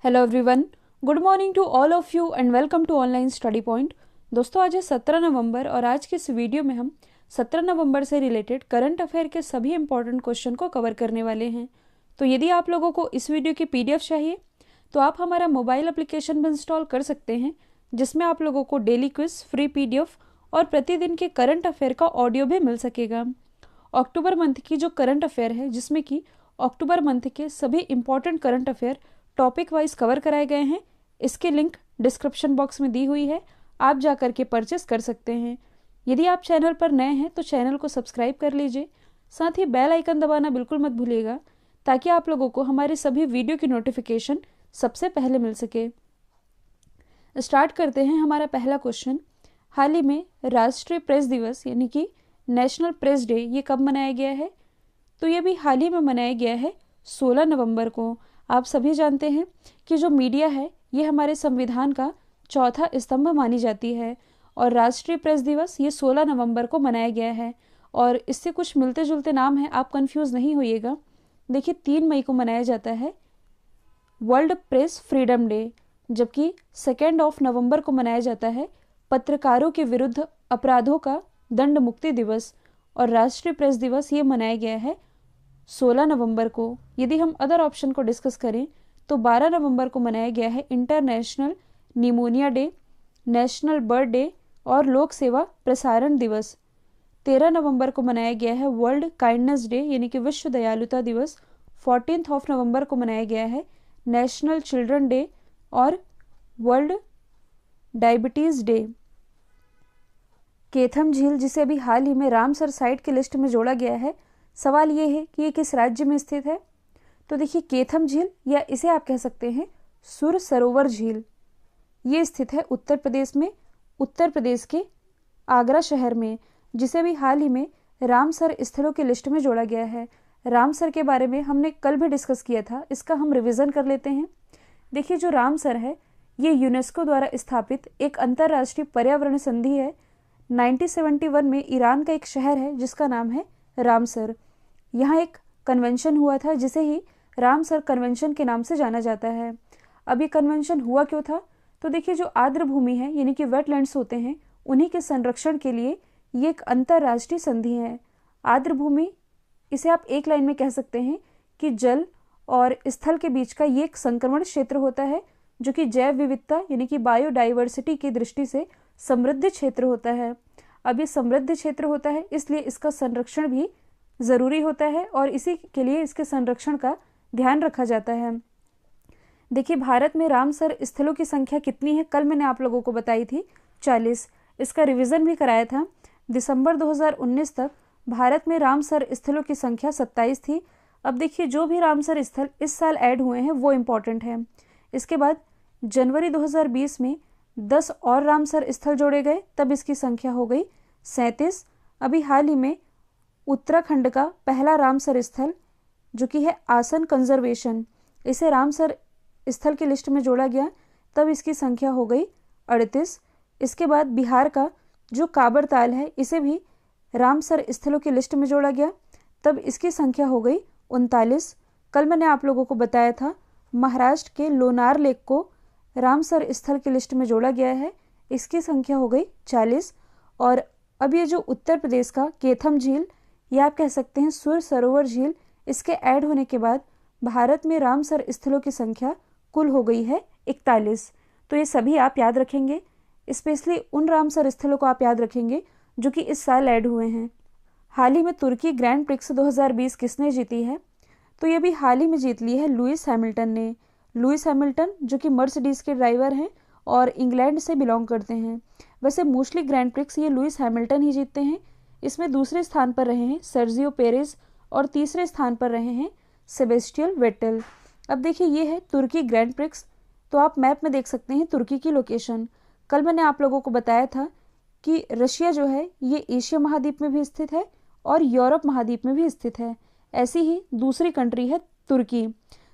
Hello everyone, good morning to all of you and welcome to Online Study Point. दोस्तों, आज है 17 नवंबर और आज के इस वीडियो में हम 17 नवंबर से रिलेटेड करंट अफेयर के सभी इंपॉर्टेंट क्वेश्चन को कवर करने वाले हैं। तो यदि आप लोगों को इस वीडियो की पीडीएफ चाहिए तो आप हमारा मोबाइल एप्लीकेशन भी इंस्टॉल कर सकते हैं, जिसमें आप लोगों को डेली क्विज, फ्री पीडीएफ और प्रतिदिन के करंट अफेयर का ऑडियो भी मिल सकेगा। अक्टूबर मंथ की जो करंट अफेयर है, जिसमें कि अक्टूबर मंथ के सभी important current affair topic wise cover कराए गए हैं, इसकी लिंक डिस्क्रिप्शन बॉक्स में दी हुई है, आप जा कर के परचेस कर सकते हैं। यदि आप चैनल पर नए हैं तो चैनल को सब्सक्राइब कर लीजिए, साथ ही बेल आइकन दबाना बिल्कुल मत भूलिएगा ताकि आप लोगों को हमारे सभी वीडियो की नोटिफिकेशन सबसे पहले मिल सके। स्टार्ट करते हैं हमारा पहला क्वेश्चन। हाल ही में राष्ट्रीय प्रेस दिवस यानी कि नेशनल प्रेस डे ये कब मनाया गया है? तो ये भी हाल ही में मनाया गया है 16 नवंबर को। आप सभी जानते हैं कि जो मीडिया है ये हमारे संविधान का चौथा स्तंभ मानी जाती है और राष्ट्रीय प्रेस दिवस ये 16 नवंबर को मनाया गया है। और इससे कुछ मिलते जुलते नाम हैं, आप कंफ्यूज नहीं होइएगा। देखिए, 3 मई को मनाया जाता है वर्ल्ड प्रेस फ्रीडम डे, जबकि 2 नवंबर को मनाया जाता है पत्रकारों के विरुद्ध अपराधों का दंड मुक्ति दिवस। और राष्ट्रीय प्रेस दिवस ये मनाया गया है 16 नवंबर को। यदि हम अदर ऑप्शन को डिस्कस करें तो 12 नवंबर को मनाया गया है international pneumonia day, national bird day और लोक सेवा प्रसारण दिवस। 13 नवंबर को मनाया गया है वर्ल्ड काइंडनेस डे यानी कि विश्व दयालुता दिवस। 14 नवंबर को मनाया गया है नेशनल चिल्ड्रन डे और वर्ल्ड डायबिटीज डे। केथम झील, जिसे अभी हाल ही में रामसर साइट की लिस्ट में जोड़ा गया है, सवाल ये है कि ये किस राज्य में स्थित है? तो देखिए, केथम झील या इसे आप कह सकते हैं सुर सरोवर झील, ये स्थित है उत्तर प्रदेश में, उत्तर प्रदेश के आगरा शहर में, जिसे भी हाल ही में रामसर स्थलों की लिस्ट में जोड़ा गया है। रामसर के बारे में हमने कल भी डिस्कस किया था, इसका हम रिवीजन कर लेते हैं। देखिए, जो रामसर है ये यूनेस्को द्वारा स्थापित एक अंतर्राष्ट्रीय पर्यावरण संधि है। 1971 में ईरान का एक शहर है जिसका नाम है रामसर। यहाँ एक कन्वेंशन हुआ था जिसे ही रामसर कन्वेंशन के नाम से जाना जाता है। अब ये कन्वेंशन हुआ क्यों था? तो देखिए, जो आर्द्र भूमि है यानी कि वेटलैंड्स होते हैं, उन्हीं के संरक्षण के लिए ये एक अंतर्राष्ट्रीय संधि है। आर्द्र भूमि, इसे आप एक लाइन में कह सकते हैं कि जल और स्थल के बीच का ये एक संक्रमण क्षेत्र होता है, जो कि जैव विविधता यानी कि बायोडाइवर्सिटी की दृष्टि से समृद्ध क्षेत्र होता है। अब ये समृद्ध क्षेत्र होता है, इसलिए इसका संरक्षण भी ज़रूरी होता है और इसी के लिए इसके संरक्षण का ध्यान रखा जाता है। देखिए, भारत में रामसर स्थलों की संख्या कितनी है? कल मैंने आप लोगों को बताई थी 40। इसका रिवीजन भी कराया था। दिसंबर 2019 तक भारत में रामसर स्थलों की संख्या 27 थी। अब देखिए, जो भी रामसर स्थल इस साल ऐड हुए हैं वो इम्पोर्टेंट है। इसके बाद जनवरी 2020 में 10 और रामसर स्थल जोड़े गए, तब इसकी संख्या हो गई 37। अभी हाल ही में उत्तराखंड का पहला रामसर स्थल, जो कि है आसन कंजर्वेशन, इसे रामसर स्थल की लिस्ट में जोड़ा गया, तब इसकी संख्या हो गई 38। इसके बाद बिहार का जो काबर ताल है, इसे भी रामसर स्थलों की लिस्ट में जोड़ा गया, तब इसकी संख्या हो गई 39। कल मैंने आप लोगों को बताया था महाराष्ट्र के लोनार लेक को रामसर स्थल की लिस्ट में जोड़ा गया है, इसकी संख्या हो गई 40। और अब ये जो उत्तर प्रदेश का केथम झील या आप कह सकते हैं सुर सरोवर झील, इसके ऐड होने के बाद भारत में रामसर स्थलों की संख्या कुल हो गई है 41। तो ये सभी आप याद रखेंगे, स्पेशली उन रामसर स्थलों को आप याद रखेंगे जो कि इस साल ऐड हुए हैं। हाल ही में तुर्की ग्रैंड प्रिक्स 2020 किसने जीती है? तो ये भी हाल ही में जीत ली है लुइस हैमिल्टन ने। लुइस हैमिल्टन जो कि मर्सिडीज के ड्राइवर हैं और इंग्लैंड से बिलोंग करते हैं। वैसे मोस्टली ग्रैंड प्रिक्स ये लुइस हैमिल्टन ही जीतते हैं। इसमें दूसरे स्थान पर रहे हैं सर्जियो पेरेज और तीसरे स्थान पर रहे हैं सेबेस्टियन वेटेल। अब देखिए, ये है तुर्की ग्रैंड प्रिक्स, तो आप मैप में देख सकते हैं तुर्की की लोकेशन। कल मैंने आप लोगों को बताया था कि रशिया जो है ये एशिया महाद्वीप में भी स्थित है और यूरोप महाद्वीप में भी स्थित है। ऐसी ही दूसरी कंट्री है तुर्की।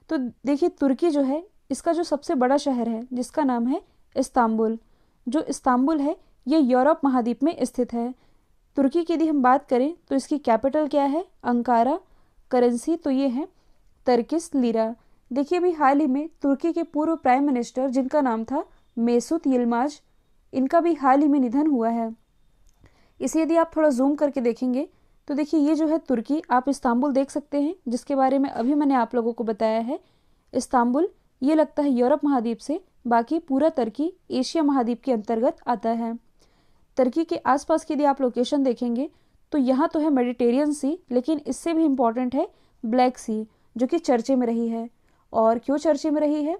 तो देखिए, तुर्की जो है इसका जो सबसे बड़ा शहर है जिसका नाम है इस्तांबुल। जो इस्तांबुल है ये यूरोप महाद्वीप में स्थित है। तुर्की की यदि हम बात करें तो इसकी कैपिटल क्या है? अंकारा। करेंसी तो ये है टर्किश लीरा। देखिए अभी हाल ही में तुर्की के पूर्व प्राइम मिनिस्टर जिनका नाम था मेसूत यिल्माज, इनका भी हाल ही में निधन हुआ है। इसे यदि आप थोड़ा जूम करके देखेंगे तो देखिए ये जो है तुर्की, आप इस्तांबुल देख सकते हैं जिसके बारे में अभी मैंने आप लोगों को बताया है। इस्तांबुल ये लगता है यूरोप महाद्वीप से, बाकी पूरा तुर्की एशिया महाद्वीप के अंतर्गत आता है। तुर्की के आसपास की यदि आप लोकेशन देखेंगे तो यहाँ तो है मेडिटेरियन सी, लेकिन इससे भी इम्पॉर्टेंट है ब्लैक सी, जो कि चर्चे में रही है। और क्यों चर्चे में रही है,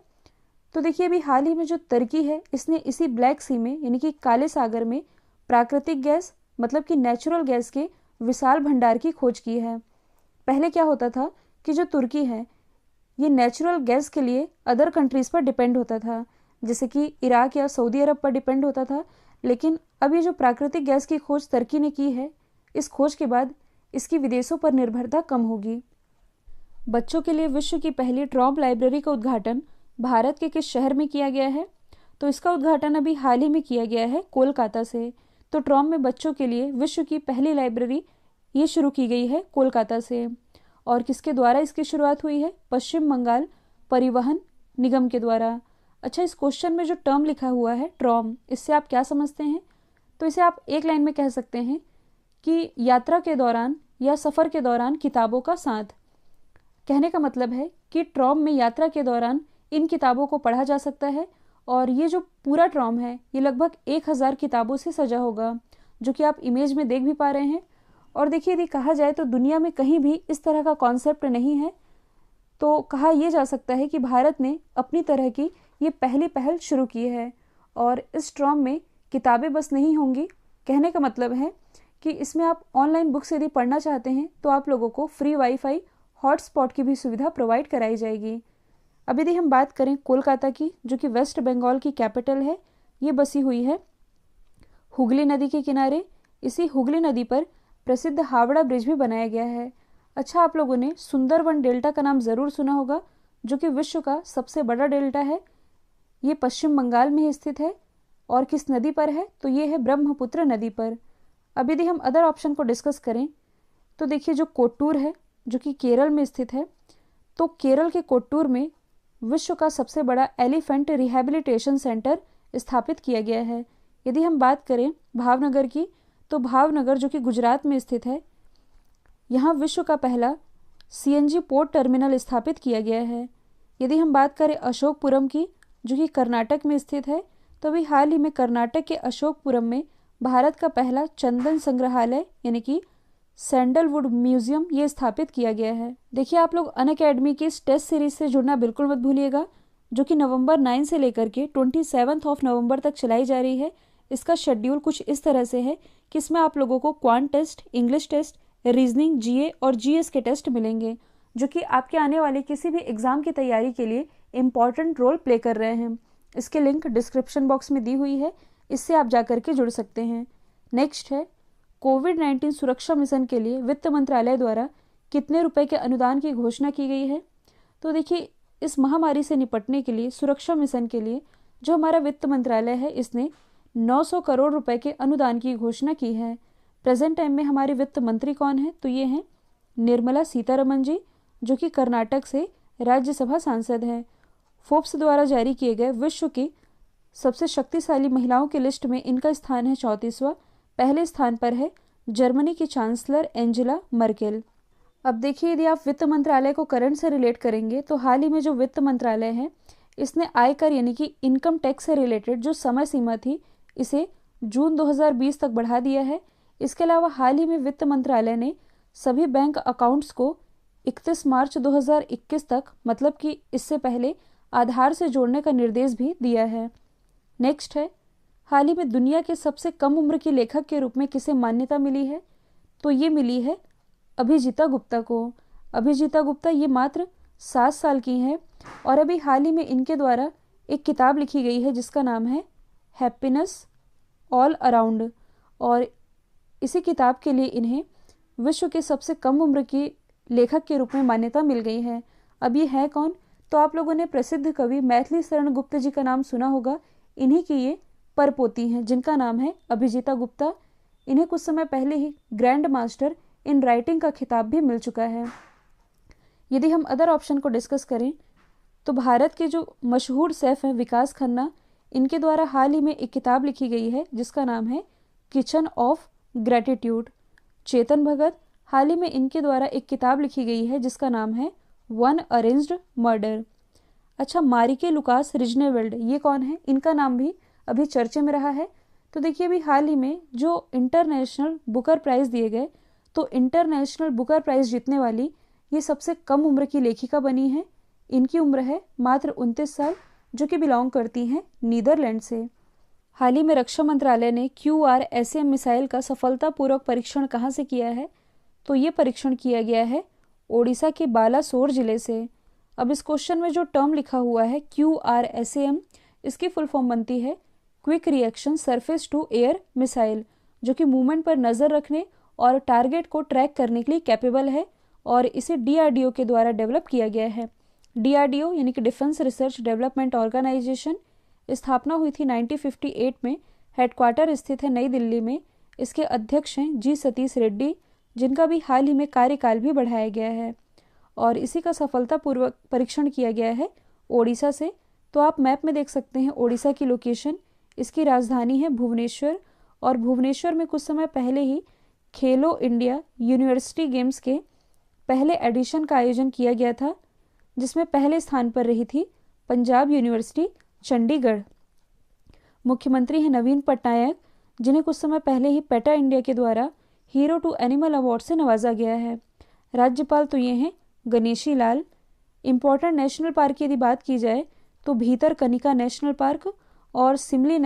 तो देखिए अभी हाल ही में जो तुर्की है इसने इसी ब्लैक सी में यानी कि काले सागर में प्राकृतिक गैस मतलब कि नेचुरल गैस के विशाल भंडार की खोज की है। पहले क्या होता था कि जो तुर्की है ये नेचुरल गैस के लिए अदर कंट्रीज़ पर डिपेंड होता था, जैसे कि इराक या सऊदी अरब पर डिपेंड होता था। लेकिन अब ये जो प्राकृतिक गैस की खोज तुर्की ने की है, इस खोज के बाद इसकी विदेशों पर निर्भरता कम होगी। बच्चों के लिए विश्व की पहली ट्रॉम लाइब्रेरी का उद्घाटन भारत के किस शहर में किया गया है, तो इसका उद्घाटन अभी हाल ही में किया गया है कोलकाता से। तो ट्रॉम में बच्चों के लिए विश्व की पहली लाइब्रेरी ये शुरू की गई है कोलकाता से। और किसके द्वारा इसकी शुरुआत हुई है, पश्चिम बंगाल परिवहन निगम के द्वारा। अच्छा, इस क्वेश्चन में जो टर्म लिखा हुआ है ट्रॉम, इससे आप क्या समझते हैं, तो इसे आप एक लाइन में कह सकते हैं कि यात्रा के दौरान या सफ़र के दौरान किताबों का साथ। कहने का मतलब है कि ट्रॉम में यात्रा के दौरान इन किताबों को पढ़ा जा सकता है। और ये जो पूरा ट्रॉम है ये लगभग 1000 किताबों से सजा होगा, जो कि आप इमेज में देख भी पा रहे हैं। और देखिए यदि कहा जाए तो दुनिया में कहीं भी इस तरह का कॉन्सेप्ट नहीं है, तो कहा यह जा सकता है कि भारत ने अपनी तरह की ये पहली पहल शुरू की है। और इस ट्रॉम में किताबें बस नहीं होंगी, कहने का मतलब है कि इसमें आप ऑनलाइन बुक्स यदि पढ़ना चाहते हैं तो आप लोगों को फ्री वाईफाई हॉटस्पॉट की भी सुविधा प्रोवाइड कराई जाएगी। अब यदि हम बात करें कोलकाता की, जो कि वेस्ट बंगाल की कैपिटल है, ये बसी हुई है हुगली नदी के किनारे। इसी हुगली नदी पर प्रसिद्ध हावड़ा ब्रिज भी बनाया गया है। अच्छा, आप लोगों ने सुंदरवन डेल्टा का नाम ज़रूर सुना होगा, जो कि विश्व का सबसे बड़ा डेल्टा है। ये पश्चिम बंगाल में स्थित है। और किस नदी पर है, तो ये है ब्रह्मपुत्र नदी पर। अब यदि हम अदर ऑप्शन को डिस्कस करें तो देखिए जो कोट्टूर है, जो कि केरल में स्थित है, तो केरल के कोट्टूर में विश्व का सबसे बड़ा एलिफेंट रिहैबिलिटेशन सेंटर स्थापित किया गया है। यदि हम बात करें भावनगर की, तो भावनगर जो कि गुजरात में स्थित है, यहाँ विश्व का पहला सीएनजी पोर्ट टर्मिनल स्थापित किया गया है। यदि हम बात करें अशोकपुरम की, जो कि कर्नाटक में स्थित है, तो अभी हाल ही में कर्नाटक के अशोकपुरम में भारत का पहला चंदन संग्रहालय यानी कि सैंडलवुड म्यूजियम ये स्थापित किया गया है। देखिए आप लोग अनअकैडमी की इस टेस्ट सीरीज से जुड़ना बिल्कुल मत भूलिएगा, जो कि नवंबर 9 से लेकर के 27 नवंबर तक चलाई जा रही है। इसका शेड्यूल कुछ इस तरह से है कि इसमें आप लोगों को quant test, English test, reasoning, GA और जीएस के टेस्ट मिलेंगे, जो कि आपके आने वाले किसी भी एग्जाम की तैयारी के लिए इम्पॉर्टेंट रोल प्ले कर रहे हैं। इसके लिंक डिस्क्रिप्शन बॉक्स में दी हुई है, इससे आप जाकर के जुड़ सकते हैं। नेक्स्ट है कोविड-19 सुरक्षा मिशन के लिए वित्त मंत्रालय द्वारा कितने रुपए के अनुदान की घोषणा की गई है। तो देखिए इस महामारी से निपटने के लिए सुरक्षा मिशन के लिए जो हमारा वित्त मंत्रालय है, इसने 900 करोड़ रुपए के अनुदान की घोषणा की है। प्रेजेंट टाइम में हमारे वित्त मंत्री कौन है, तो ये हैं निर्मला सीतारमण जी, जो कि कर्नाटक से राज्यसभा सांसद हैं। फोर्ब्स द्वारा जारी किए गए विश्व की सबसे शक्तिशाली महिलाओं की लिस्ट में इनका स्थान है 34वां। पहले स्थान पर है जर्मनी की चांसलर एंजेला मर्केल। अब देखिए यदि आप वित्त मंत्रालय को करंट से रिलेट करेंगे तो हाल ही में जो वित्त मंत्रालय है इसने आयकर यानी कि इनकम टैक्स से रिलेटेड जो समय सीमा थी इसे जून 2020 तक बढ़ा दिया है। इसके अलावा हाल ही में वित्त मंत्रालय ने सभी बैंक अकाउंट्स को 31 मार्च 2021 तक, मतलब कि इससे पहले, आधार से जोड़ने का निर्देश भी दिया है। नेक्स्ट है हाल ही में दुनिया के सबसे कम उम्र की लेखक के रूप में किसे मान्यता मिली है, तो ये मिली है अभिजीता गुप्ता को। अभिजीता गुप्ता ये मात्र 7 साल की हैं और अभी हाल ही में इनके द्वारा एक किताब लिखी गई है जिसका नाम है हैप्पीनेस ऑल अराउंड, और इसी किताब के लिए इन्हें विश्व के सबसे कम उम्र की लेखक के रूप में मान्यता मिल गई है। अब ये है कौन, तो आप लोगों ने प्रसिद्ध कवि मैथिली शरण गुप्त जी का नाम सुना होगा। इन्हीं की ये परपोती हैं जिनका नाम है अभिजीता गुप्ता। इन्हें कुछ समय पहले ही ग्रैंड मास्टर इन राइटिंग का खिताब भी मिल चुका है। यदि हम अदर ऑप्शन को डिस्कस करें तो भारत के जो मशहूर शेफ हैं विकास खन्ना, इनके द्वारा हाल ही में एक किताब लिखी गई है जिसका नाम है kitchen of gratitude. Chetan Bhagat, हाल ही में इनके द्वारा एक किताब लिखी गई है जिसका नाम है वन अरेंज्ड मर्डर। अच्छा, मारिके लुकास रिजनेवेल्ड, ये कौन है? इनका नाम भी अभी चर्चे में रहा है। तो देखिए अभी हाल ही में जो इंटरनेशनल बुकर प्राइज़ दिए गए, तो इंटरनेशनल बुकर प्राइज़ जीतने वाली ये सबसे कम उम्र की लेखिका बनी है। इनकी उम्र है मात्र 29 साल, जो कि बिलोंग करती हैं नीदरलैंड से। हाल ही में रक्षा मंत्रालय ने QRSAM मिसाइल का सफलतापूर्वक परीक्षण कहाँ से किया है? तो ये परीक्षण किया गया है ओडिशा के बालासोर जिले से। अब इस क्वेश्चन में जो टर्म लिखा हुआ है QRSAM, इसकी फुल फॉर्म बनती है quick reaction surface to air missile, जो कि मूवमेंट पर नज़र रखने और टारगेट को ट्रैक करने के लिए कैपेबल है और इसे DRDO के द्वारा डेवलप किया गया है। DRDO यानी कि डिफेंस रिसर्च डेवलपमेंट ऑर्गेनाइजेशन, स्थापना हुई थी 1958 में, हेडक्वार्टर स्थित है नई दिल्ली में। इसके अध्यक्ष हैं G सतीश रेड्डी, जिनका भी हाल ही में कार्यकाल भी बढ़ाया गया है और इसी का सफलतापूर्वक परीक्षण किया गया है ओडिशा से। तो आप मैप में देख सकते हैं ओडिशा की लोकेशन। इसकी राजधानी है भुवनेश्वर और भुवनेश्वर में कुछ समय पहले ही खेलो इंडिया यूनिवर्सिटी गेम्स के पहले एडिशन का आयोजन किया गया था, जिसमें पहले स्थान पर रही थी पंजाब यूनिवर्सिटी चंडीगढ़। मुख्यमंत्री हैं नवीन पटनायक, जिन्हें कुछ समय पहले ही पेटा इंडिया के द्वारा हीरो टू एनिमल अवार्ड से नवाजा गया है। राज्यपाल तो ये हैं Ganeshi Lal. Important national park की यदि बात की जाए तो भीतरकनिका नेशनल पार्क और सिमलीपाल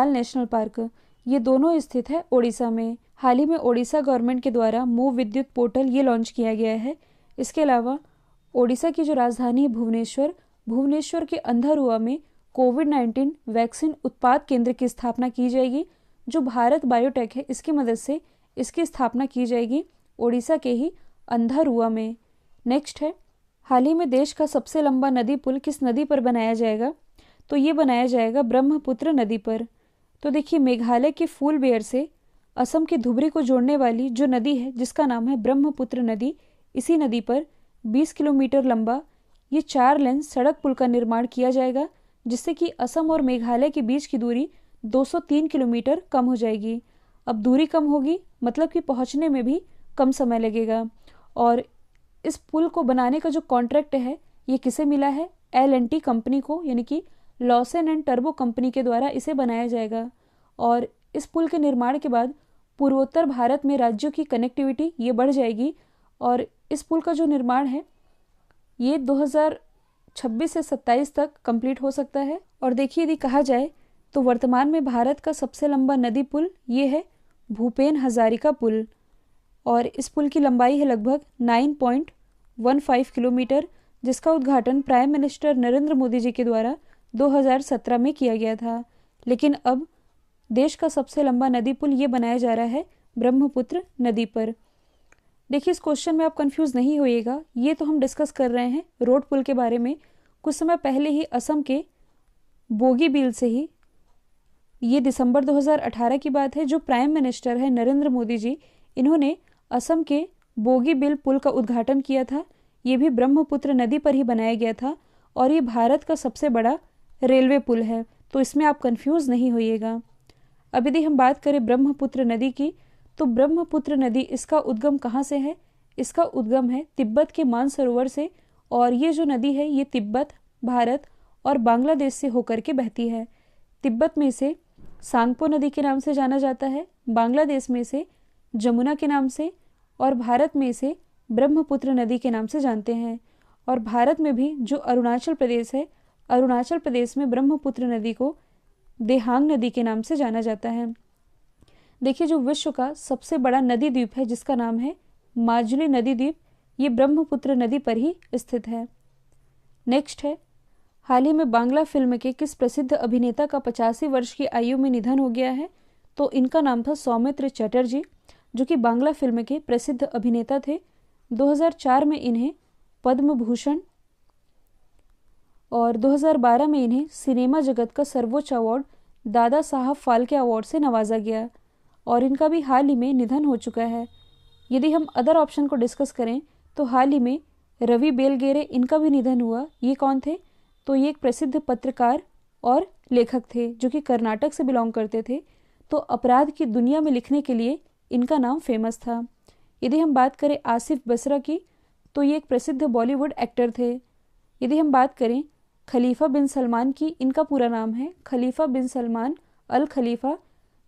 नेशनल पार्क, ये दोनों स्थित है ओडिशा में। हाल ही में ओडिशा गवर्नमेंट के द्वारा मूव विद्युत पोर्टल ये लॉन्च किया गया है। इसके अलावा ओडिशा की जो राजधानी है भुवनेश्वर के अंधारुआ में कोविड-19 वैक्सीन उत्पाद केंद्र की स्थापना की जाएगी, जो भारत बायोटेक है, इसकी मदद से इसकी स्थापना की जाएगी ओडिशा के ही अंधारुआ में। नेक्स्ट है, हाल ही में देश का सबसे लंबा नदी पुल किस नदी पर बनाया जाएगा? तो ये बनाया जाएगा ब्रह्मपुत्र नदी पर। तो देखिए मेघालय के फूलबेयर से असम के धुबरी को जोड़ने वाली जो नदी है जिसका नाम है ब्रह्मपुत्र नदी, इसी नदी पर 20 किलोमीटर लंबा ये 4 लेन सड़क पुल का निर्माण किया जाएगा, जिससे कि असम और मेघालय के बीच की दूरी 203 किलोमीटर कम हो जाएगी। अब दूरी कम होगी मतलब कि पहुंचने में भी कम समय लगेगा। और इस पुल को बनाने का जो कॉन्ट्रैक्ट है ये किसे मिला है? L&T कंपनी को, यानी कि लॉसन एंड टर्बो कंपनी के द्वारा इसे बनाया जाएगा। और इस पुल के निर्माण के बाद पूर्वोत्तर भारत में राज्यों की कनेक्टिविटी ये बढ़ जाएगी और इस पुल का जो निर्माण है ये 2026 से 27 तक कंप्लीट हो सकता है। और देखिए यदि कहा जाए तो वर्तमान में भारत का सबसे लंबा नदी पुल ये है भूपेन हजारिका पुल और इस पुल की लंबाई है लगभग 9.15 किलोमीटर, जिसका उद्घाटन प्राइम मिनिस्टर नरेंद्र मोदी जी के द्वारा 2017 में किया गया था। लेकिन अब देश का सबसे लंबा नदी पुल ये बनाया जा रहा है ब्रह्मपुत्र नदी पर। देखिए इस क्वेश्चन में आप कंफ्यूज नहीं होइएगा, ये तो हम डिस्कस कर रहे हैं रोड पुल के बारे में। कुछ समय पहले ही असम के बोगीबील से ही, ये दिसंबर 2018 की बात है, जो प्राइम मिनिस्टर है नरेंद्र मोदी जी, इन्होंने असम के बोगीबील पुल का उद्घाटन किया था। ये भी ब्रह्मपुत्र नदी पर ही बनाया गया था और ये भारत का सबसे बड़ा रेलवे पुल है, तो इसमें आप कंफ्यूज नहीं होइएगा। अब यदि हम बात करें ब्रह्मपुत्र नदी की, तो ब्रह्मपुत्र नदी इसका उद्गम कहाँ से है? इसका उद्गम है तिब्बत के मानसरोवर से और ये जो नदी है ये तिब्बत, भारत और बांग्लादेश से होकर के बहती है। तिब्बत में इसे सांगपो नदी के नाम से जाना जाता है, बांग्लादेश में इसे जमुना के नाम से और भारत में इसे ब्रह्मपुत्र नदी के नाम से जानते हैं। और भारत में भी जो अरुणाचल प्रदेश है, अरुणाचल प्रदेश में ब्रह्मपुत्र नदी को देहांग नदी के नाम से जाना जाता है। देखिए जो विश्व का सबसे बड़ा नदी द्वीप है जिसका नाम है माजुली नदी द्वीप, ये ब्रह्मपुत्र नदी पर ही स्थित है। नेक्स्ट है, हाल ही में बांग्ला फिल्म के किस प्रसिद्ध अभिनेता का 85 वर्ष की आयु में निधन हो गया है? तो इनका नाम था सौमित्र चटर्जी, जो कि बांग्ला फिल्म के प्रसिद्ध अभिनेता थे। 2004 में इन्हें पद्म भूषण और 2012 में इन्हें सिनेमा जगत का सर्वोच्च अवार्ड दादा साहब फाल्के अवार्ड से नवाजा गया और इनका भी हाल ही में निधन हो चुका है। यदि हम अदर ऑप्शन को डिस्कस करें तो हाल ही में रवि बेलगेरे, इनका भी निधन हुआ। ये कौन थे? तो ये एक प्रसिद्ध पत्रकार और लेखक थे जो कि कर्नाटक से बिलोंग करते थे। तो अपराध की दुनिया में लिखने के लिए इनका नाम फेमस था। यदि हम बात करें आसिफ बसरा की, तो ये एक प्रसिद्ध बॉलीवुड एक्टर थे। यदि हम बात करें खलीफा बिन सलमान की, इनका पूरा नाम है खलीफा बिन सलमान अल खलीफा,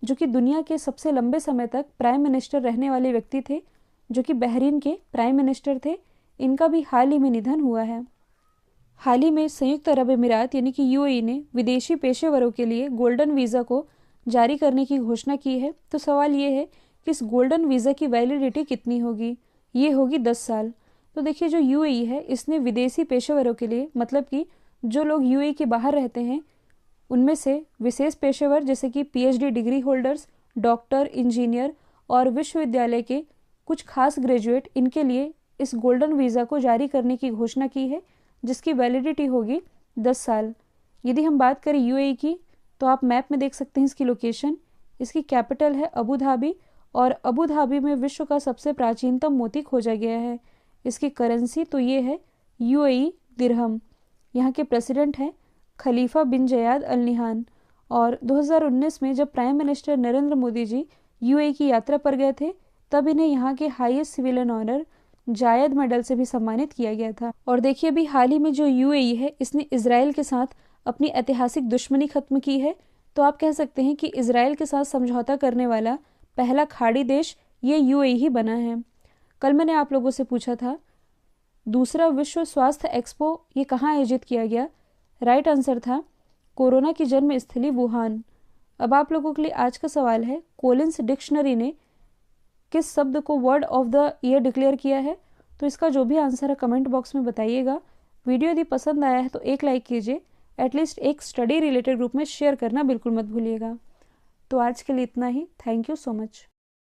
जो कि दुनिया के सबसे लंबे समय तक प्राइम मिनिस्टर रहने वाले व्यक्ति थे, जो कि बहरीन के प्राइम मिनिस्टर थे। इनका भी हाल ही में निधन हुआ है। हाल ही में संयुक्त अरब अमीरात यानी कि यूएई ने विदेशी पेशेवरों के लिए गोल्डन वीज़ा को जारी करने की घोषणा की है। तो सवाल ये है कि इस गोल्डन वीज़ा की वैलिडिटी कितनी होगी? ये होगी 10 साल। तो देखिए, जो यूएई है इसने विदेशी पेशेवरों के लिए, मतलब कि जो लोग यूएई के बाहर रहते हैं उनमें से विशेष पेशेवर जैसे कि PhD degree holders, doctor, engineer और विश्वविद्यालय के कुछ खास ग्रेजुएट, इनके लिए इस गोल्डन वीज़ा को जारी करने की घोषणा की है, जिसकी वैलिडिटी होगी 10 साल। यदि हम बात करें यूएई की, तो आप मैप में देख सकते हैं इसकी लोकेशन। इसकी कैपिटल है अबू धाबी और अबू धाबी में विश्व का सबसे प्राचीनतम मोती खोजा गया है। इसकी करेंसी तो ये है यूएई दिरहम। यहाँ के प्रेसिडेंट हैं खलीफा बिन जयाद अल निहान। और 2019 में जब prime minister Narendra Modi ji UAE की यात्रा पर गए थे, तब इन्हें यहाँ के हाईएस्ट सिविलियन ऑनर जायद मेडल से भी सम्मानित किया गया था। और देखिए, अभी हाल ही में जो यूएई है इसने इजराइल के साथ अपनी ऐतिहासिक दुश्मनी खत्म की है। तो आप कह सकते हैं कि इजराइल के साथ समझौता करने वाला पहला खाड़ी देश ये यूएई ही बना है। कल मैंने आप लोगों से पूछा था दूसरा विश्व स्वास्थ्य एक्सपो ये कहाँ आयोजित किया गया? राइट आंसर था कोरोना की जन्म स्थली वुहान। अब आप लोगों के लिए आज का सवाल है, कोलिंस डिक्शनरी ने किस शब्द को word of the year declare किया है? तो इसका जो भी आंसर है कमेंट बॉक्स में बताइएगा। वीडियो यदि पसंद आया है तो एक लाइक कीजिए, एटलीस्ट एक स्टडी रिलेटेड ग्रुप में शेयर करना बिल्कुल मत भूलिएगा। तो आज के लिए इतना ही। Thank you so much.